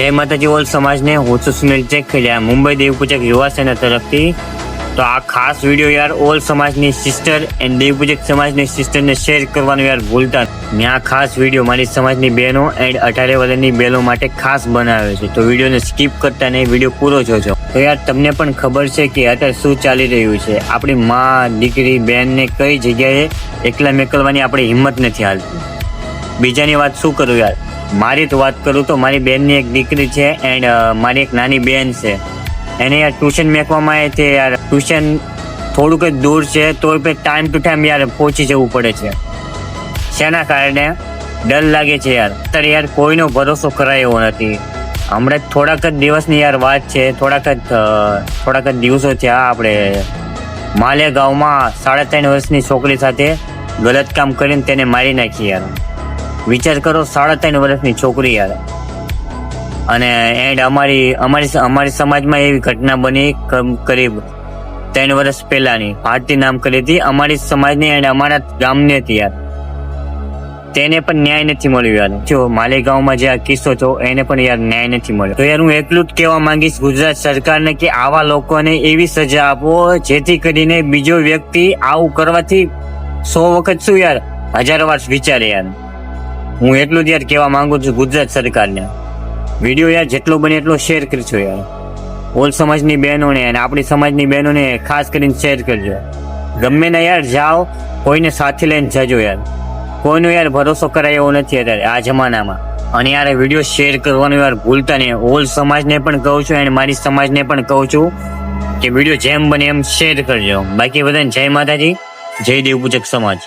જય માતાજી ઓલ સમાજને, હું છું સુનિલ ચેખલિયા, મુંબઈ દેવપૂજક યુવા સેના તરફથી. તો આ ખાસ વિડીયો યાર ઓલ સમાજની સિસ્ટર એન્ડ દેવપૂજક સમાજની સિસ્ટરને શેર કરવાનું યાર ભૂલતા. મેં આ ખાસ વિડીયો મારી સમાજની બહેનો એન્ડ 18 વર્ષની બહેનો માટે ખાસ બનાવ્યો છે. તો વિડીયોને સ્કીપ કરતા નહીં, વિડીયો પૂરો જોજો. તો યાર તમને પણ ખબર છે કે અત્યારે શું ચાલી રહ્યું છે. આપણી માં, દીકરી, બહેનને કઈ જગ્યાએ એકલા મેકલવાની આપણી હિંમત નથી હાલતી. બીજાની વાત શું કરું યાર, મારી તો વાત કરું તો મારી બેનની એક દીકરી છે એન્ડ મારી એક નાની બેન છે. એને યાર ટ્યુશન મેકવામાં આવે છે યાર. ટ્યુશન થોડુંક જ દૂર છે તો ટાઈમ ટુ ટાઈમ યાર પહોંચી જવું પડે છે. શેના કારણે? ડર લાગે છે યાર. અત્યારે યાર કોઈનો ભરોસો કરાય એવો નથી. હમણાં થોડાક જ દિવસની યાર વાત છે, થોડાક જ દિવસો થયા આપણે માલેગાંવમાં 3.5 વર્ષની છોકરી સાથે ગલત કામ કરીને તેને મારી નાખી યાર. વિચાર કરો, 3.5 વર્ષની છોકરી યાર. અને એન્ડ અમારી સમાજમાં એવી ઘટના બની કરીબ 3 વર્ષ પહેલાની. ભારતી નામ કરી હતી અમારી સમાજની એન્ડ અમારા ગામની હતી યાર. તેને પણ ન્યાય નથી મળ્યો યાર. જો માલેગાંવમાં જે આ કિસ્સો થયો એને પણ યાર ન્યાય નથી મળ્યો. તો યાર હું એટલું જ કહેવા માંગીશ ગુજરાત સરકારને કે આવા લોકોને એવી સજા આપો જેથી કરીને બીજો વ્યક્તિ આવું કરવાથી 100 વખત શું યાર 1000 વાર વિચારે યાર. હું એટલું જ યાર કહેવા માંગુ છું ગુજરાત સરકારને. વિડીયો યાર જેટલો બને એટલો શેર કરજો યાર. ઓલ સમાજની બહેનોને અને આપણી સમાજની બહેનોને ખાસ કરીને શેર કરજો. ગમે ને યાર જાઓ, કોઈને સાથે લઈને જજો યાર. કોઈનો યાર ભરોસો કરાય એવો નથી અત્યારે આ જમાનામાં. અને યાર વિડીયો શેર કરવાનું યાર ભૂલતા નહીં. ઓલ સમાજને પણ કહું છું અને મારી સમાજને પણ કહું છું કે વિડીયો જેમ બને એમ શેર કરજો. બાકી બધાને જય માતાજી, જય દેવપૂજક સમાજ.